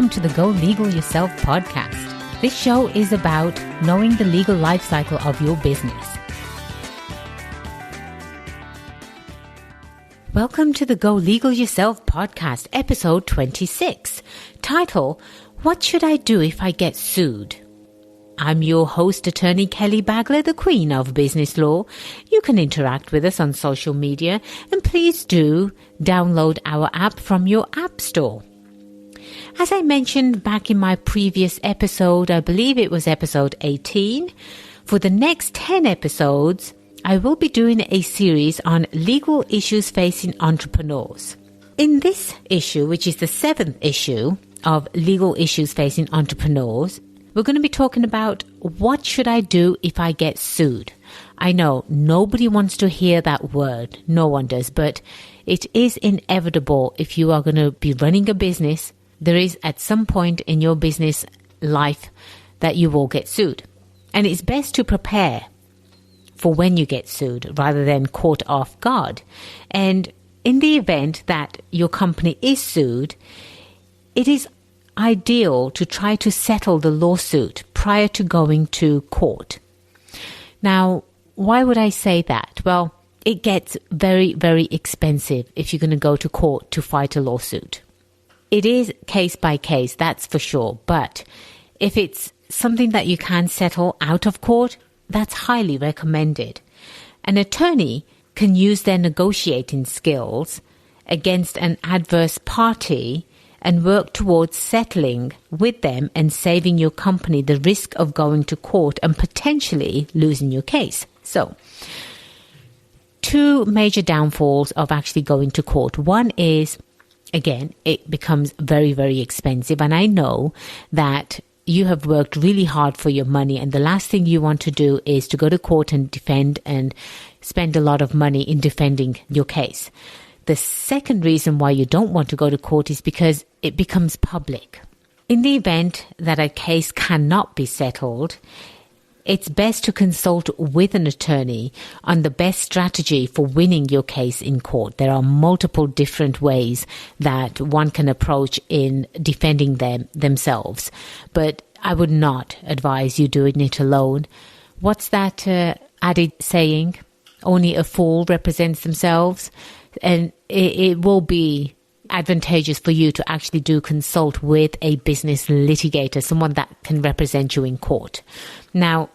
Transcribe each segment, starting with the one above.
welcome to the Go Legal Yourself podcast. This show is about knowing the legal life cycle of your business. Welcome to the Go Legal Yourself podcast, episode 26. Title, What Should I Do If I Get Sued? I'm your host, attorney Kelly Bagla, the Queen of Business Law. You can interact with us on social media, and please do download our app from your app store. As I mentioned back in my previous episode, I believe it was episode 18, for the next 10 episodes, I will be doing a series on legal issues facing entrepreneurs. In this issue, which is the 7th issue of legal issues facing entrepreneurs, we're going to be talking about what should I do if I get sued. I know nobody wants to hear that word. No one does, but it is inevitable if you are going to be running a business. There is at some point in your business life that you will get sued. And it's best to prepare for when you get sued rather than caught off guard. And in the event that your company is sued, it is ideal to try to settle the lawsuit prior to going to court. Now, why would I say that? Well, it gets very, very expensive if you're going to go to court to fight a lawsuit. It is case by case, that's for sure. But if it's something that you can settle out of court, that's highly recommended. An attorney can use their negotiating skills against an adverse party and work towards settling with them and saving your company the risk of going to court and potentially losing your case. So, two major downfalls of actually going to court. One is, again, it becomes very, very expensive. And I know that you have worked really hard for your money, and the last thing you want to do is to go to court and defend and spend a lot of money in defending your case. The second reason why you don't want to go to court is because it becomes public. In the event that a case cannot be settled, it's best to consult with an attorney on the best strategy for winning your case in court. There are multiple different ways that one can approach in defending themselves, but I would not advise you doing it alone. What's that added saying? Only a fool represents themselves. And it will be advantageous for you to actually consult with a business litigator, someone that can represent you in court. Now,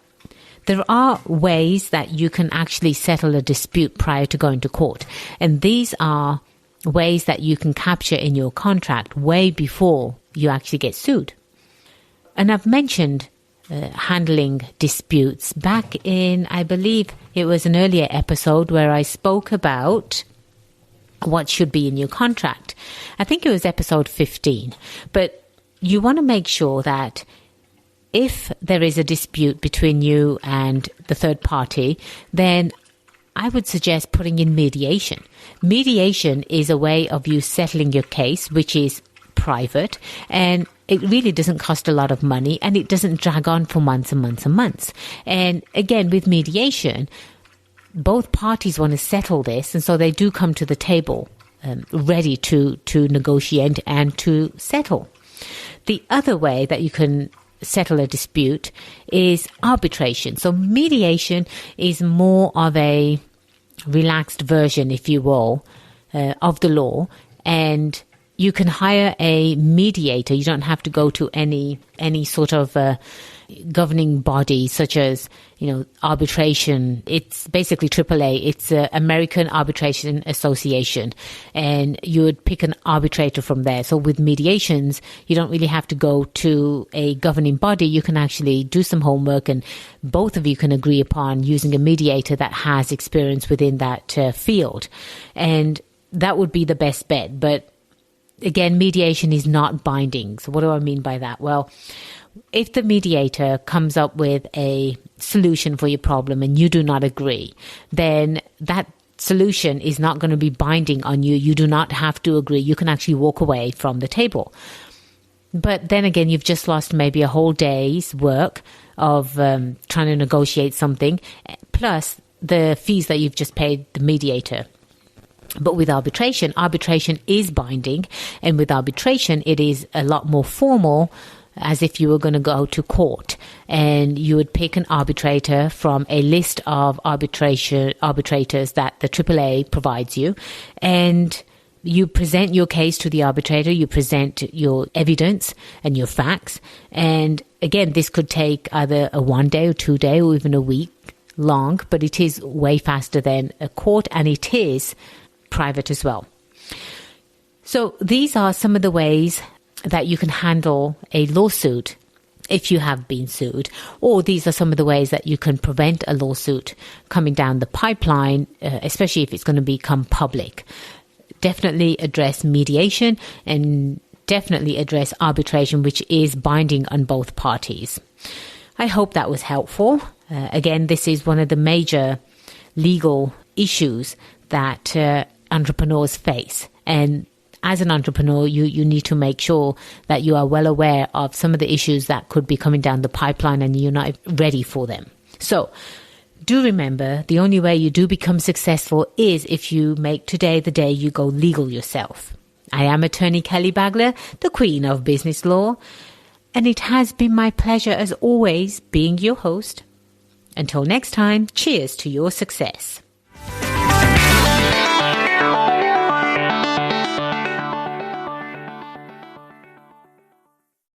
there are ways that you can actually settle a dispute prior to going to court. And these are ways that you can capture in your contract way before you actually get sued. And I've mentioned handling disputes back in, I believe it was an earlier episode where I spoke about what should be in your contract. I think it was episode 15. But you want to make sure that if there is a dispute between you and the third party, then I would suggest putting in mediation. Mediation is a way of you settling your case, which is private, and it really doesn't cost a lot of money, and it doesn't drag on for months and months and months. And again, with mediation, both parties want to settle this, and so they do come to the table ready to negotiate and to settle. The other way that you can settle a dispute is arbitration. So mediation is more of a relaxed version, if you will, of the law, and you can hire a mediator. You don't have to go to any sort of governing body such as, arbitration. It's basically AAA. It's American Arbitration Association, and you would pick an arbitrator from there. So with mediations, you don't really have to go to a governing body. You can actually do some homework, and both of you can agree upon using a mediator that has experience within that field. And that would be the best bet. But again, mediation is not binding. So what do I mean by that? Well, if the mediator comes up with a solution for your problem and you do not agree, then that solution is not going to be binding on you. You do not have to agree. You can actually walk away from the table. But then again, you've just lost maybe a whole day's work of trying to negotiate something, plus the fees that you've just paid the mediator. But with arbitration is binding. And with arbitration, it is a lot more formal, as if you were going to go to court, and you would pick an arbitrator from a list of arbitrators that the AAA provides you, and you present your case to the arbitrator, you present your evidence and your facts, and again, this could take either a 1 day or 2 day or even a week long, but it is way faster than a court, and it is private as well. So these are some of the ways that you can handle a lawsuit if you have been sued, or these are some of the ways that you can prevent a lawsuit coming down the pipeline, especially if it's going to become public. Definitely address mediation and definitely address arbitration, which is binding on both parties. I hope that was helpful. Again, this is one of the major legal issues that entrepreneurs face, and as an entrepreneur, you need to make sure that you are well aware of some of the issues that could be coming down the pipeline and you're not ready for them. So do remember, the only way you do become successful is if you make today the day you go legal yourself. I am attorney Kelly Bagla, the Queen of Business Law, and it has been my pleasure as always being your host. Until next time, cheers to your success.